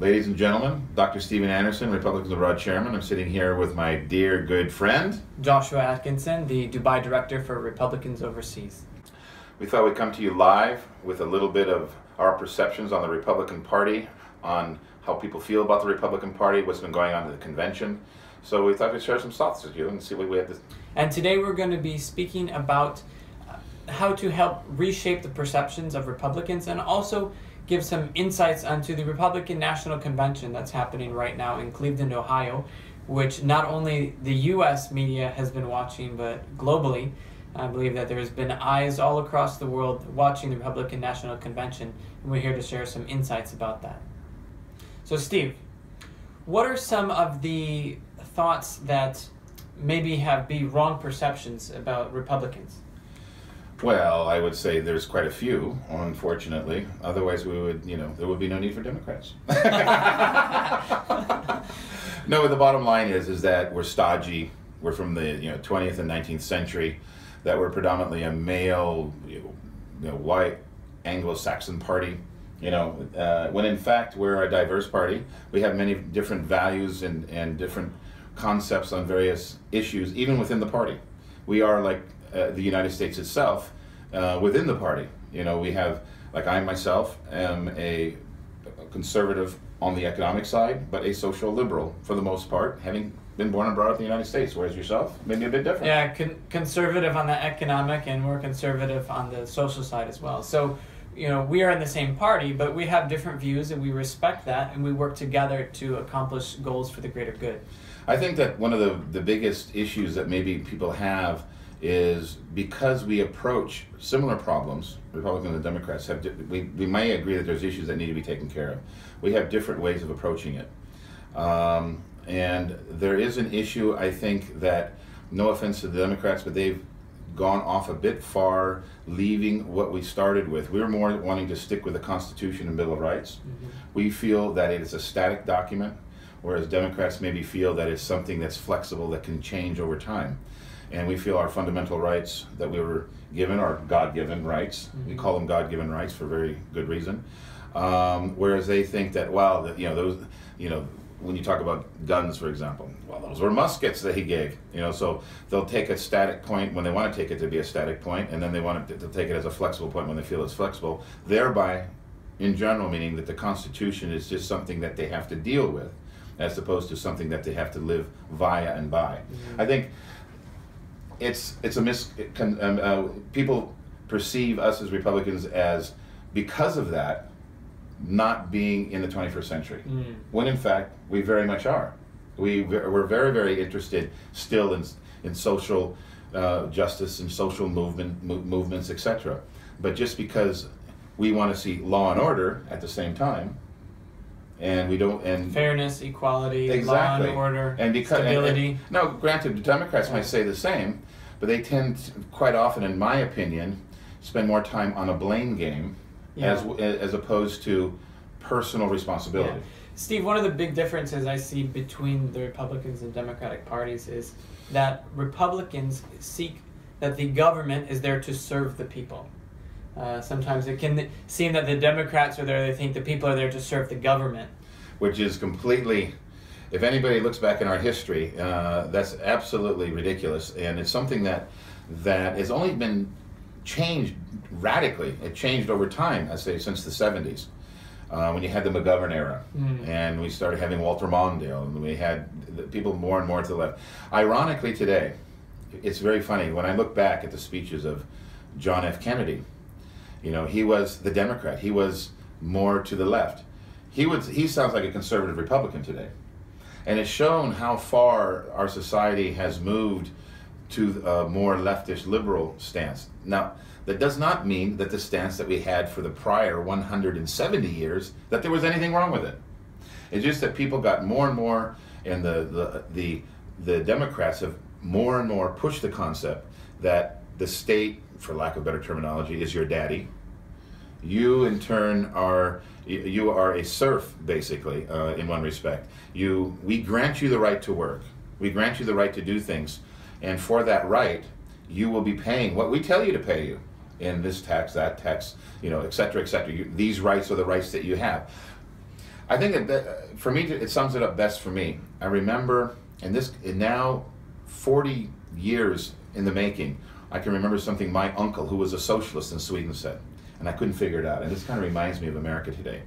Ladies and gentlemen, Dr. Stephen Anderson, Republicans Abroad Chairman. I'm sitting here with my dear, good friend, Joshua Atkinson, the Dubai Director for Republicans Overseas. We thought we'd come to you live with a little bit of our perceptions on the Republican Party, on how people feel about the Republican Party, what's been going on at the convention. So we thought we'd share some thoughts with you and see what we have to... And today we're going to be speaking about how to help reshape the perceptions of Republicans and also give some insights onto the Republican National Convention that's happening right now in Cleveland, Ohio, which not only the U.S. media has been watching, but globally. I believe that there's been eyes all across the world watching the Republican National Convention, and we're here to share some insights about that. So Steve, what are some of the thoughts that maybe be wrong perceptions about Republicans? Well, I would say there's quite a few, unfortunately. Otherwise, we would, there would be no need for Democrats. No, the bottom line is that we're stodgy. We're from the 20th and 19th century. That we're predominantly a male, white Anglo-Saxon party. When in fact we're a diverse party. We have many different values and different concepts on various issues, even within the party. We are like the United States itself within the party. We have, like I myself am a conservative on the economic side, but a social liberal for the most part, having been born and brought up in the United States, whereas yourself, maybe a bit different. Yeah, conservative on the economic and more conservative on the social side as well. So, we are in the same party, but we have different views and we respect that and we work together to accomplish goals for the greater good. I think that one of the biggest issues that maybe people have is because we approach similar problems, Republicans and Democrats have, we may agree that there's issues that need to be taken care of. We have different ways of approaching it. And there is an issue, I think, that, no offense to the Democrats, but they've gone off a bit far, leaving what we started with. We were more wanting to stick with the Constitution and Bill of Rights. Mm-hmm. We feel that it is a static document, whereas Democrats maybe feel that it's something that's flexible, that can change over time. And we feel our fundamental rights that we were given are God-given rights. Mm-hmm. We call them God-given rights for very good reason. Whereas they think that, well, those, when you talk about guns, for example, well, those were muskets that he gave. So they'll take a static point when they want to take it to be a static point, and then they want to take it as a flexible point when they feel it's flexible. Thereby, in general, meaning that the Constitution is just something that they have to deal with, as opposed to something that they have to live via and by. Mm-hmm. I think people perceive us as Republicans as, because of that, not being in the 21st century, when in fact we very much are. We're very, very interested still in social justice and social movements, etc. But just because we want to see law and order at the same time, and we don't, and fairness, equality, exactly. Law and order, and stability. No, granted, the Democrats might say the same, but they tend to, quite often, in my opinion, spend more time on a blame game. Yeah. As opposed to personal responsibility. Yeah. Steve, one of the big differences I see between the Republicans and Democratic parties is that Republicans seek that the government is there to serve the people. Sometimes it can seem that the Democrats are there, they think the people are there to serve the government. Which is completely, if anybody looks back in our history, that's absolutely ridiculous, and it's something that has only been changed radically. It changed over time, I'd say, since the 70s, when you had the McGovern era, and we started having Walter Mondale, and we had people more and more to the left. Ironically today, it's very funny, when I look back at the speeches of John F. Kennedy, he was the Democrat, he was more to the left. He sounds like a conservative Republican today. And it's shown how far our society has moved to a more leftist liberal stance. Now, that does not mean that the stance that we had for the prior 170 years, that there was anything wrong with it. It's just that people got more and more, and the Democrats have more and more pushed the concept that the state, for lack of better terminology, is your daddy. You, in turn, are a serf, basically, in one respect. We grant you the right to work. We grant you the right to do things. And for that right, you will be paying what we tell you to pay you in this tax, that tax, et cetera, et cetera. These rights are the rights that you have. I think for me, it sums it up best for me. I remember, and now 40 years in the making, I can remember something my uncle, who was a socialist in Sweden, said, and I couldn't figure it out. And this kind of reminds me of America today.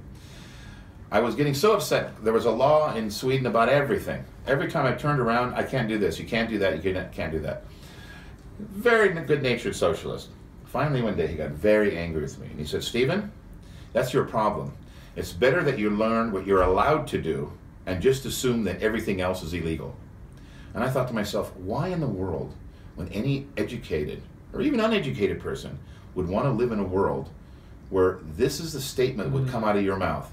I was getting so upset. There was a law in Sweden about everything. Every time I turned around, I can't do this, you can't do that, you can't do that. Very good-natured socialist. Finally, one day, he got very angry with me, and he said, Stephen, that's your problem. It's better that you learn what you're allowed to do and just assume that everything else is illegal. And I thought to myself, why in the world, when any educated or even uneducated person would want to live in a world where this is the statement that would come out of your mouth?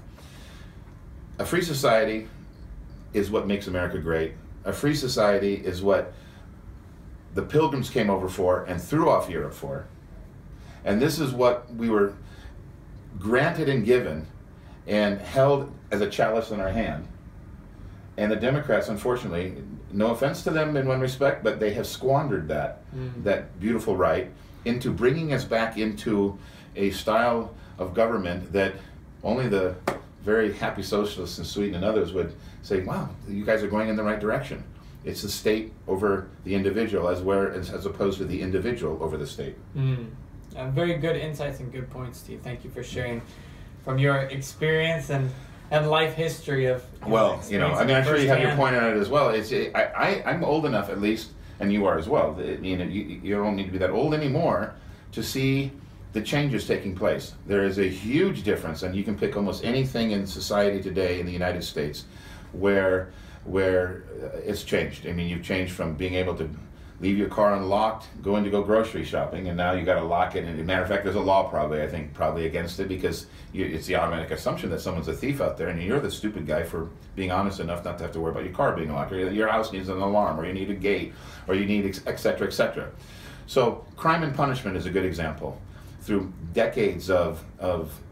A free society is what makes America great. A free society is what the Pilgrims came over for and threw off Europe for. And this is what we were granted and given and held as a chalice in our hand. And the Democrats, unfortunately, no offense to them in one respect, but they have squandered that beautiful right into bringing us back into a style of government that only the very happy socialists in Sweden and others would say, wow, you guys are going in the right direction. It's the state over the individual as opposed to the individual over the state. Very good insights and good points, Steve. Thank you for sharing from your experience and life history of. Well, I'm sure you have your point on it as well. I'm old enough, at least, and you are as well. You don't need to be that old anymore to see the changes taking place. There is a huge difference, and you can pick almost anything in society today in the United States where it's changed. I mean, you've changed from being able to leave your car unlocked, go grocery shopping, and now you got to lock it. And as a matter of fact, there's a law probably against it, because it's the automatic assumption that someone's a thief out there, and you're the stupid guy for being honest enough not to have to worry about your car being locked, or your house needs an alarm, or you need a gate, or you need et cetera, et cetera. So crime and punishment is a good example. Through decades of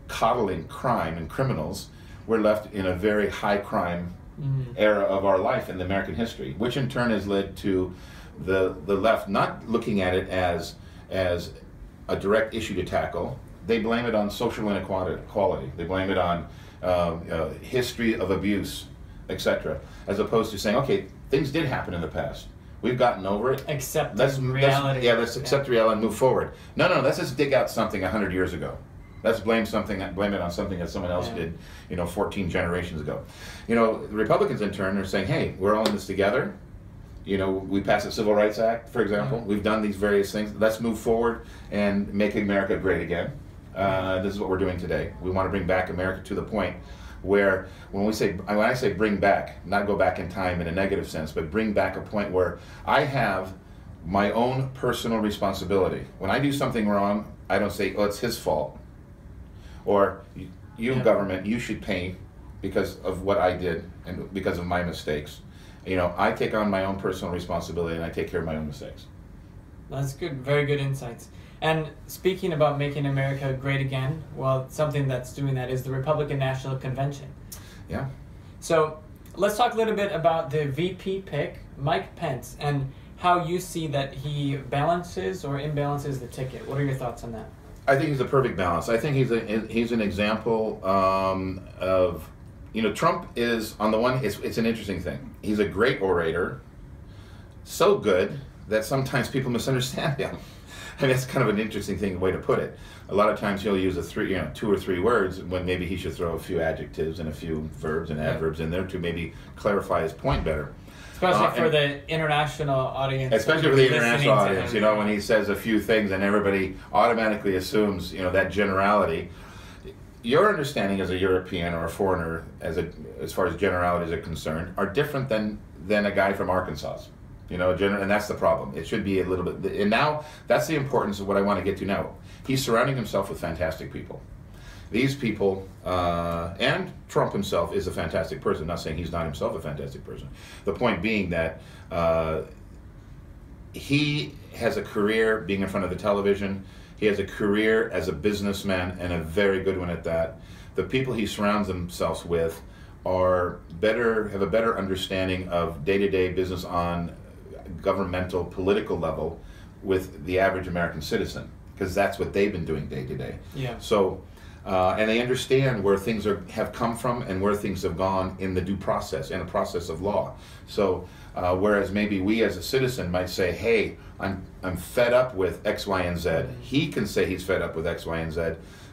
coddling crime and criminals, we're left in a very high crime era of our life in the American history, which in turn has led to the left not looking at it as a direct issue to tackle. They blame it on social inequality. They blame it on history of abuse, etc., as opposed to saying, okay, things did happen in the past. We've gotten over it. Accept reality. Let's accept reality and move forward. No, let's just dig out something 100 years ago. Let's blame it on something that someone else did, 14 generations ago. The Republicans in turn are saying, hey, we're all in this together. We passed the Civil Rights Act, for example. We've done these various things. Let's move forward and make America great again. This is what we're doing today. We want to bring back America to the point where when I say bring back, not go back in time in a negative sense, but bring back a point where I have my own personal responsibility. When I do something wrong, I don't say, oh, it's his fault. Or government, you should pay because of what I did and because of my mistakes. I take on my own personal responsibility and I take care of my own mistakes. That's good. Very good insights. And speaking about making America great again, well, something that's doing that is the Republican National Convention. Yeah. So let's talk a little bit about the VP pick, Mike Pence, and how you see that he balances or imbalances the ticket. What are your thoughts on that? I think he's a perfect balance. I think he's an example of, Trump is, on the one, it's an interesting thing. He's a great orator, so good that sometimes people misunderstand him. And that's kind of an interesting way to put it. A lot of times he'll use 2 or 3 words when maybe he should throw a few adjectives and a few verbs and adverbs in there to maybe clarify his point better. Especially for the international audience. Especially for the international audience, when he says a few things and everybody automatically assumes, that generality. Your understanding as a European or a foreigner, as far as generalities are concerned, are different than a guy from Arkansas. And that's the problem. It should be a little bit, and now that's the importance of what I want to get to now. He's surrounding himself with fantastic people. These people, and Trump himself is a fantastic person. I'm not saying he's not himself a fantastic person. The point being that he has a career being in front of the television. He has a career as a businessman, and a very good one at that. The people he surrounds himself with have a better understanding of day-to-day business on governmental, political level with the average American citizen, because that's what they've been doing day to day. Yeah. So And they understand where things have come from and where things have gone in the due process, in a process of law. So whereas maybe we as a citizen might say, hey, I'm fed up with X, Y, and Z. He can say he's fed up with X, Y, and Z.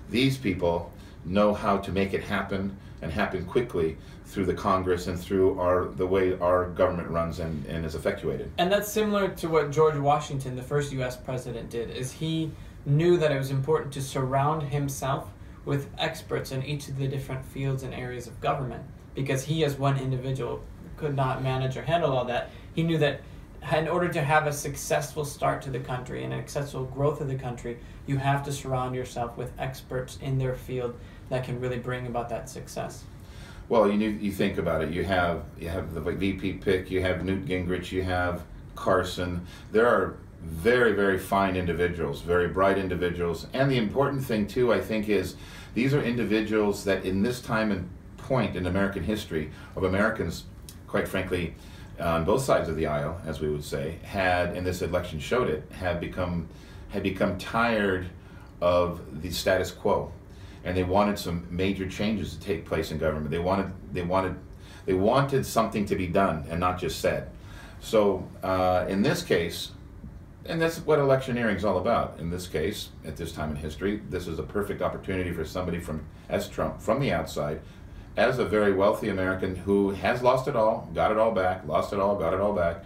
These people know how to make it happen, and happen quickly, through the Congress and through the way our government runs and is effectuated. And that's similar to what George Washington, the first U.S. president, did, is he knew that it was important to surround himself with experts in each of the different fields and areas of government, because he as one individual could not manage or handle all that. He knew that in order to have a successful start to the country and a successful growth of the country, you have to surround yourself with experts in their field that can really bring about that success. Well, you think about it. You have the VP pick. You have Newt Gingrich. You have Carson. There are very, very fine individuals, very bright individuals. And the important thing too, I think, is these are individuals that in this time and point in American history of Americans, quite frankly, on both sides of the aisle, as we would say, and this election showed it, had become tired of the status quo. And they wanted some major changes to take place in government. They wanted something to be done and not just said. So in this case, and that's what electioneering is all about. In this case, at this time in history, this is a perfect opportunity for somebody as Trump, from the outside, as a very wealthy American who has lost it all, got it all back, lost it all, got it all back,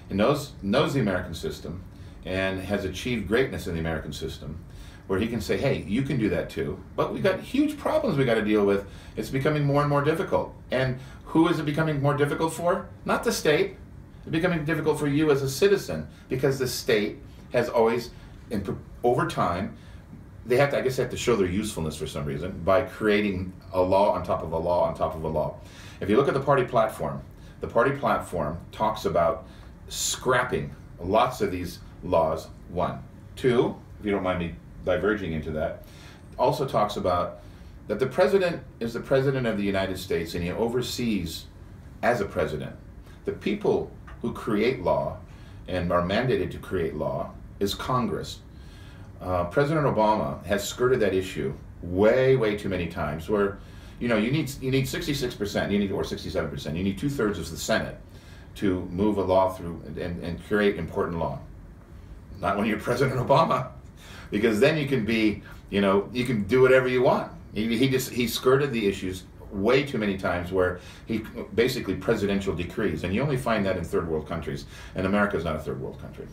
knows the American system, and has achieved greatness in the American system, where he can say, hey, you can do that too, but we've got huge problems we got to deal with. It's becoming more and more difficult. And who is it becoming more difficult for? Not the state. It's becoming difficult for you as a citizen, because the state has always, over time, they have to show their usefulness for some reason by creating a law on top of a law on top of a law. If you look at the party platform talks about scrapping lots of these laws, one. Two, if you don't mind me diverging into that, also talks about that the president is the president of the United States, and he oversees, as a president, the people who create law and are mandated to create law is Congress. President Obama has skirted that issue way too many times, where you need 66%, or 67%, you need 2/3 of the Senate to move a law through and create important law. Not when you're President Obama, because then you can be, you can do whatever you want. He skirted the issues way too many times, where he basically presidential decrees, and you only find that in third world countries, and America's not a third world country.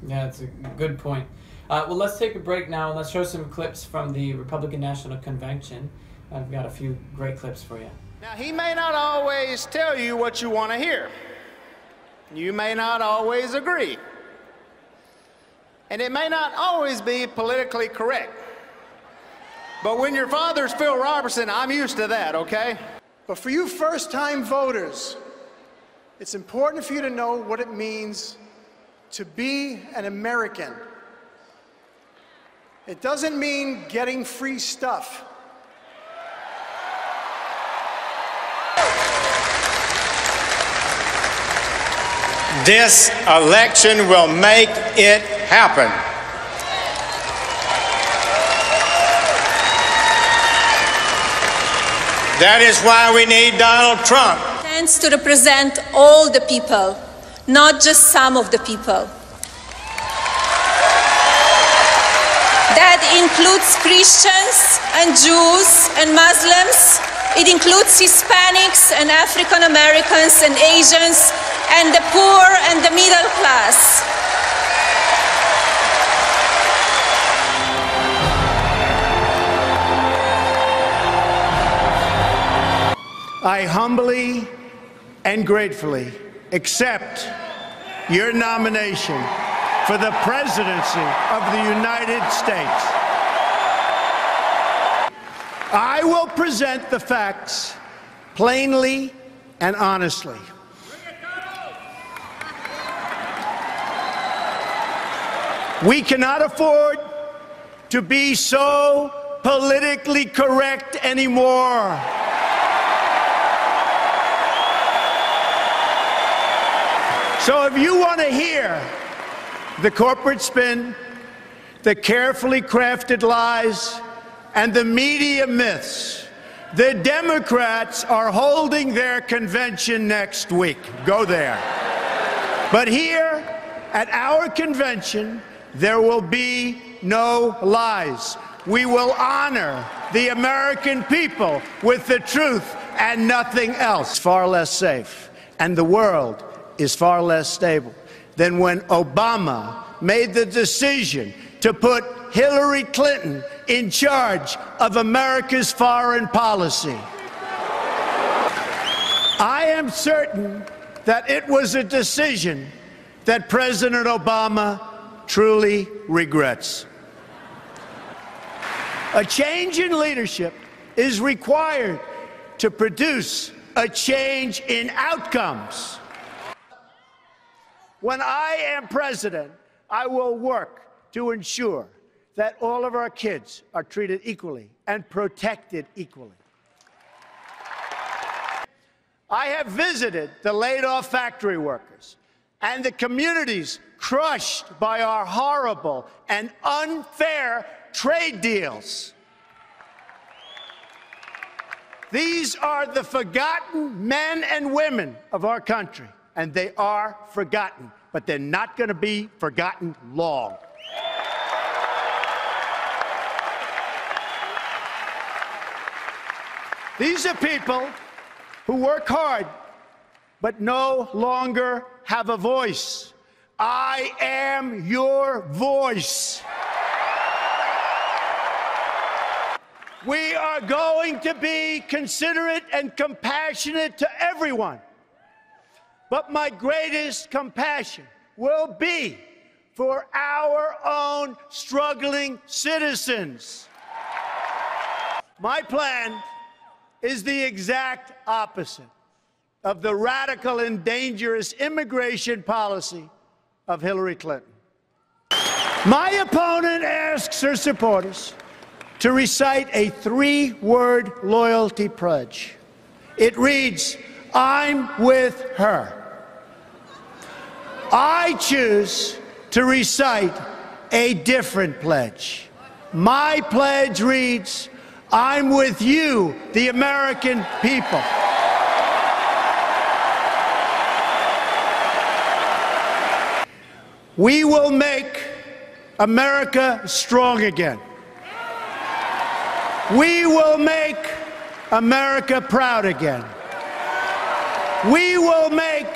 Yeah, that's a good point. Well, let's take a break now, and let's show some clips from the Republican National Convention. I've got a few great clips for you. Now, he may not always tell you what you want to hear. You may not always agree. And it may not always be politically correct. But when your father's Phil Robertson, I'm used to that, okay? But for you first-time voters, it's important for you to know what it means to be an American. It doesn't mean getting free stuff. This election will make it happen. That is why we need Donald Trump. Stands to represent all the people, not just some of the people. That includes Christians and Jews and Muslims. It includes Hispanics and African Americans and Asians and the poor and the middle class. I humbly and gratefully accept your nomination for the presidency of the United States. I will present the facts plainly and honestly. We cannot afford to be so politically correct anymore. So if you want to hear the corporate spin, the carefully crafted lies, and the media myths. The Democrats are holding their convention next week. Go there. But here at our convention, there will be no lies. We will honor the American people with the truth and nothing else. It's far less safe, and the world is far less stable than when Obama made the decision to put Hillary Clinton in charge of America's foreign policy. I am certain that it was a decision that President Obama truly regrets. A change in leadership is required to produce a change in outcomes. When I am president, I will work to ensure that all of our kids are treated equally and protected equally. I have visited the laid-off factory workers and the communities crushed by our horrible and unfair trade deals. These are the forgotten men and women of our country, and they are forgotten, but they're not going to be forgotten long. These are people who work hard, but no longer have a voice. I am your voice. We are going to be considerate and compassionate to everyone. But my greatest compassion will be for our own struggling citizens. My plan is the exact opposite of the radical and dangerous immigration policy of Hillary Clinton. My opponent asks her supporters to recite a 3-word loyalty pledge. It reads, "I'm with her." I choose to recite a different pledge. My pledge reads, "I'm with you, the American people." We will make America strong again. We will make America proud again. We will make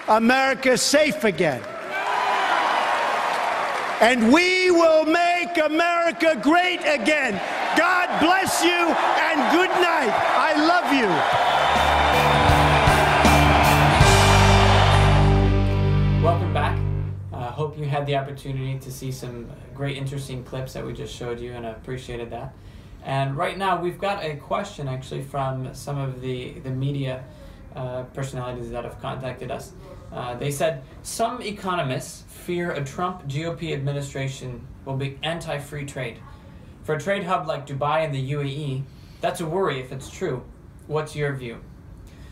America safe again. And we will make America great again. God bless you and good night. I love you. Welcome back. Hope you had the opportunity to see some great, interesting clips that we just showed you, and I appreciated that. And right now, we've got a question actually from some of the media personalities that have contacted us. They said, some economists fear a Trump GOP administration will be anti-free trade. For a trade hub like Dubai and the UAE, that's a worry if it's true. What's your view?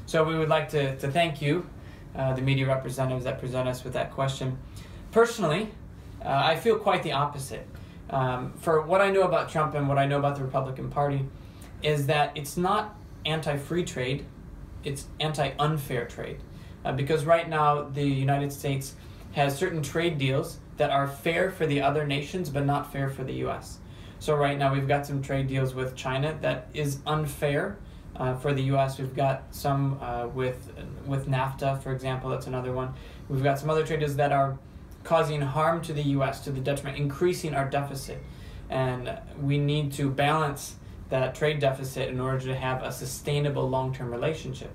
So we would like to thank you, the media representatives that present us with that question. Personally, I feel quite the opposite. For what I know about Trump and what I know about the Republican Party is that it's not anti-free trade, it's anti-unfair trade. Because right now the United States has certain trade deals that are fair for the other nations but not fair for the U.S. So right now we've got some trade deals with China that is unfair for the U.S. We've got some with NAFTA, for example, that's another one. We've got some other trade deals that are causing harm to the U.S., to the detriment, increasing our deficit. And we need to balance that trade deficit in order to have a sustainable long-term relationship.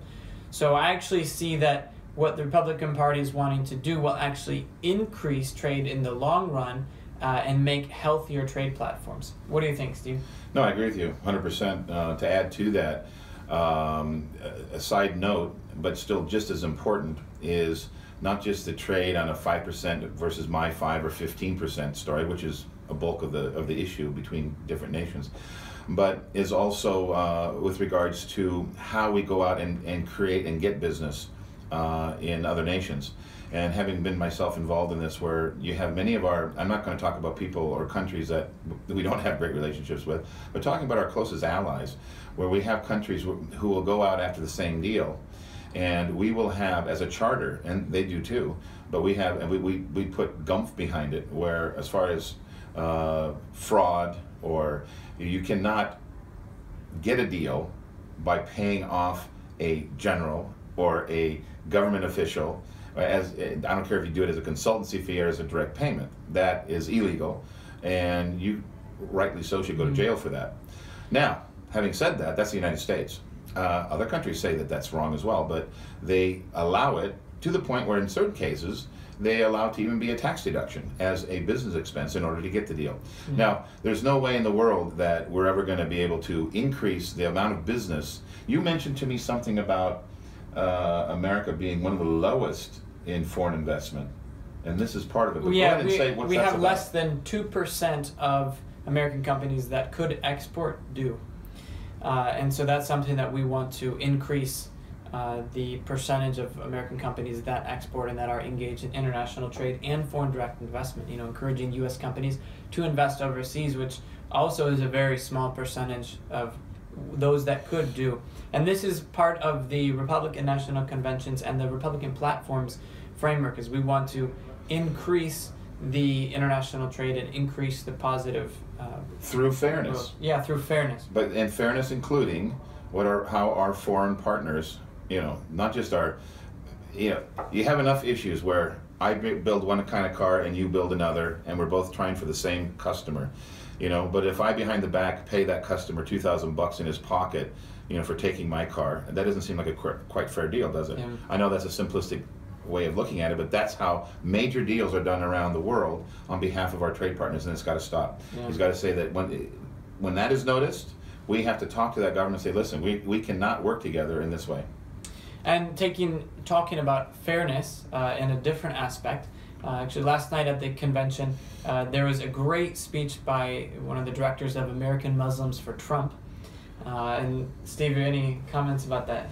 So I actually see that what the Republican Party is wanting to do will actually increase trade in the long run and make healthier trade platforms. What do you think, Steve? No, I agree with you 100%. To add to that, a side note, but still just as important, is not just the trade on a 5% versus my 5 or 15% story, which is a bulk of the issue between different nations, but is also with regards to how we go out and create and get business in other nations. And having been myself involved in this, where you have many of our, I'm not going to talk about people or countries that we don't have great relationships with, but talking about our closest allies, where we have countries who will go out after the same deal, and we will have as a charter, and they do too, but we have, and we put gumph behind it, where as far as fraud, or you cannot get a deal by paying off a general or a government official, as I don't care if you do it as a consultancy fee or as a direct payment. That is illegal, and you rightly so should go to jail for that. Now, having said that, that's the United States. Other countries say that that's wrong as well, but they allow it to the point where in certain cases they allow it to even be a tax deduction as a business expense in order to get the deal. Now, there's no way in the world that we're ever going to be able to increase the amount of business. You mentioned to me something about America being one of the lowest in foreign investment, and this is part of it. But go ahead and say what we that's have about. less than 2% of American companies that could export do. And so that's something that we want to increase, the percentage of American companies that export and that are engaged in international trade and foreign direct investment, encouraging U.S. companies to invest overseas, which also is a very small percentage of those that could do. And this is part of the Republican National Conventions and the Republican platform's framework, is we want to increase the international trade and increase the positive through fairness. growth. Yeah, through fairness. But and fairness including how our foreign partners, not just our, you have enough issues where I build one kind of car and you build another, and we're both trying for the same customer, but if I behind the back pay that customer $2,000 in his pocket, for taking my car, that doesn't seem like a quite fair deal, does it? Yeah. I know that's a simplistic way of looking at it, but that's how major deals are done around the world on behalf of our trade partners, and it's got to stop. Yeah. He's got to say that when that is noticed, we have to talk to that government and say, listen, we cannot work together in this way. And talking about fairness in a different aspect, actually last night at the convention, there was a great speech by one of the directors of American Muslims for Trump. And Steve, any comments about that?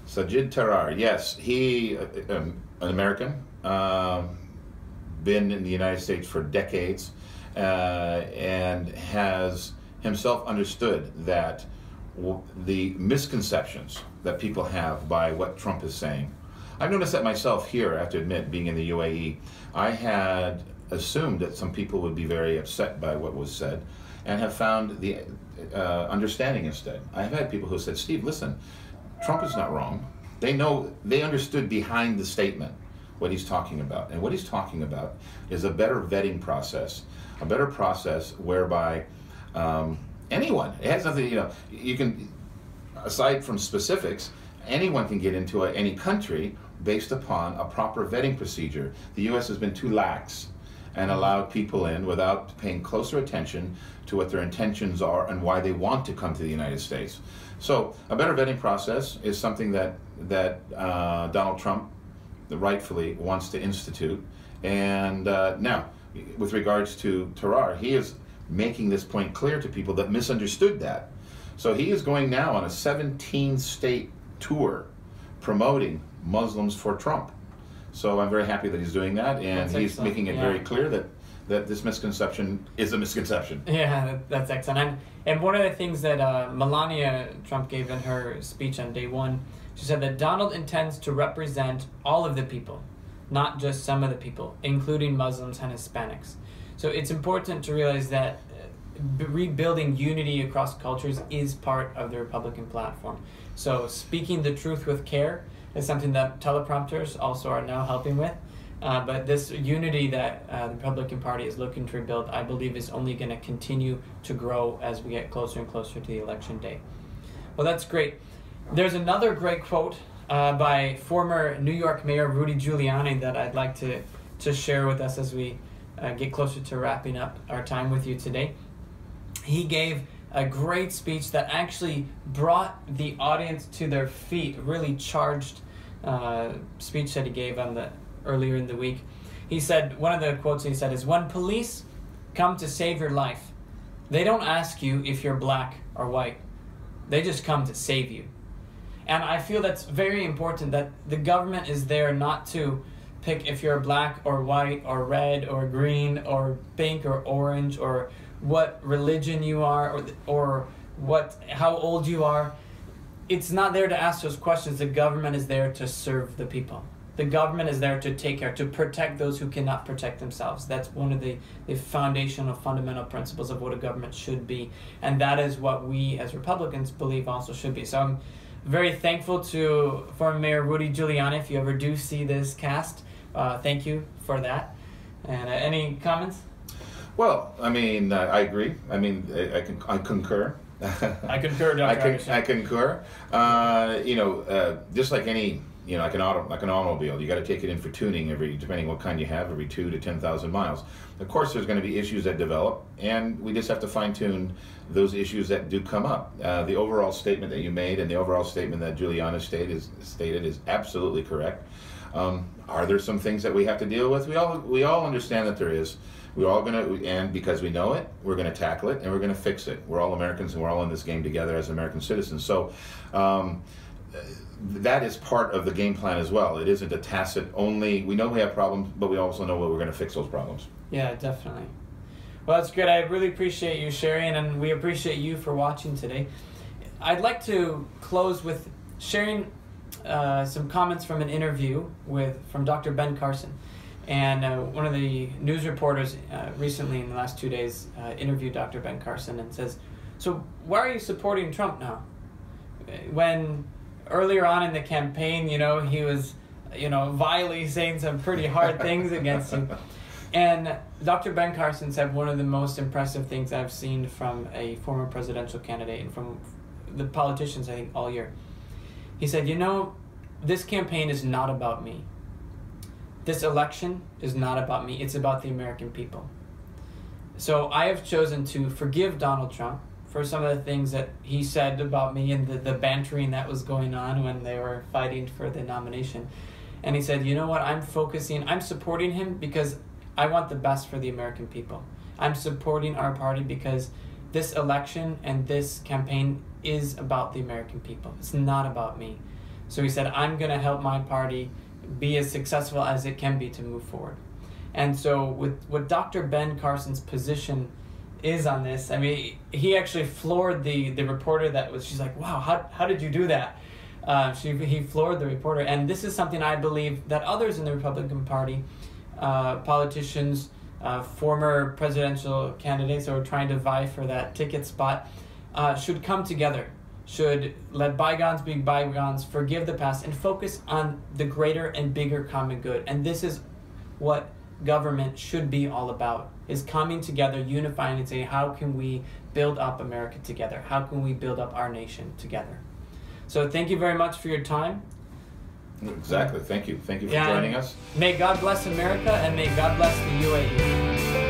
Sajid Tarar, yes, he, an American, been in the United States for decades, and has himself understood that the misconceptions that people have by what Trump is saying. I've noticed that myself here, I have to admit, being in the UAE. I had assumed that some people would be very upset by what was said, and have found the understanding instead. I've had people who said, Steve, listen, Trump is not wrong. They understood behind the statement what he's talking about. And what he's talking about is a better vetting process, a better process whereby anyone, it has nothing, you can, aside from specifics, anyone can get into any country based upon a proper vetting procedure. The U.S. has been too lax and allowed people in without paying closer attention to what their intentions are and why they want to come to the United States. So a better vetting process is something that Donald Trump rightfully wants to institute. And now, with regards to Tarar, he is making this point clear to people that misunderstood that. So he is going now on a 17-state tour promoting Muslims for Trump. So I'm very happy that he's doing that, and he's making it very clear that this misconception is a misconception. Yeah, that's excellent. And one of the things that Melania Trump gave in her speech on day one, she said that Donald intends to represent all of the people, not just some of the people, including Muslims and Hispanics. So it's important to realize that rebuilding unity across cultures is part of the Republican platform. So speaking the truth with care is something that teleprompters also are now helping with. But this unity that the Republican Party is looking to rebuild, I believe, is only going to continue to grow as we get closer and closer to the election day. Well, that's great. There's another great quote by former New York Mayor Rudy Giuliani that I'd like to share with us as we get closer to wrapping up our time with you today. He gave a great speech that actually brought the audience to their feet, a really charged speech that he gave earlier in the week. He said, one of the quotes he said is, "When police come to save your life, they don't ask you if you're black or white. They just come to save you." And I feel that's very important, that the government is there not to pick if you're black or white or red or green or pink or orange or what religion you are or how old you are. It's not there to ask those questions. The government is there to serve the people. The government is there to take care, to protect those who cannot protect themselves. That's one of the foundational, fundamental principles of what a government should be. And that is what we as Republicans believe also should be. So I'm very thankful to former Mayor Rudy Giuliani. If you ever do see this cast, thank you for that. And any comments? Well, I mean, I agree. I mean, I concur. I concur, Dr. I concur. Just like any, like an automobile, you got to take it in for tuning depending what kind you have, every 2 to 10,000 miles. Of course, there's going to be issues that develop, and we just have to fine tune those issues that do come up. The overall statement that you made and the overall statement that Giuliani stated is absolutely correct. Are there some things that we have to deal with? We all understand that there is. We're all and because we know it, we're going to tackle it and we're going to fix it. We're all Americans and we're all in this game together as American citizens. So that is part of the game plan as well. It isn't a tacit only, we know we have problems, but we also know what we're going to fix those problems. Yeah, definitely. Well, that's good. I really appreciate you sharing, and we appreciate you for watching today. I'd like to close with sharing some comments from an interview from Dr. Ben Carson. And one of the news reporters recently in the last 2 days interviewed Dr. Ben Carson and says, so why are you supporting Trump now? When earlier on in the campaign, he was, vilely saying some pretty hard things against you. And Dr. Ben Carson said one of the most impressive things I've seen from a former presidential candidate and from the politicians, I think, all year. He said, this campaign is not about me. This election is not about me. It's about the American people. So I have chosen to forgive Donald Trump for some of the things that he said about me and the bantering that was going on when they were fighting for the nomination. And he said, you know what, I'm supporting him because I want the best for the American people. I'm supporting our party because this election and this campaign is about the American people. It's not about me. So he said, I'm going to help my party be as successful as it can be to move forward. And so with what Dr. Ben Carson's position is on this, I mean, he actually floored the reporter she's like, wow, how did you do that? He floored the reporter. And this is something I believe that others in the Republican Party, politicians, former presidential candidates who are trying to vie for that ticket spot, should come together. Should let bygones be bygones, forgive the past, and focus on the greater and bigger common good. And this is what government should be all about, is coming together, unifying, and saying, how can we build up America together? How can we build up our nation together? So thank you very much for your time. Exactly. Thank you. Thank you for joining us. May God bless America, and may God bless the UAE.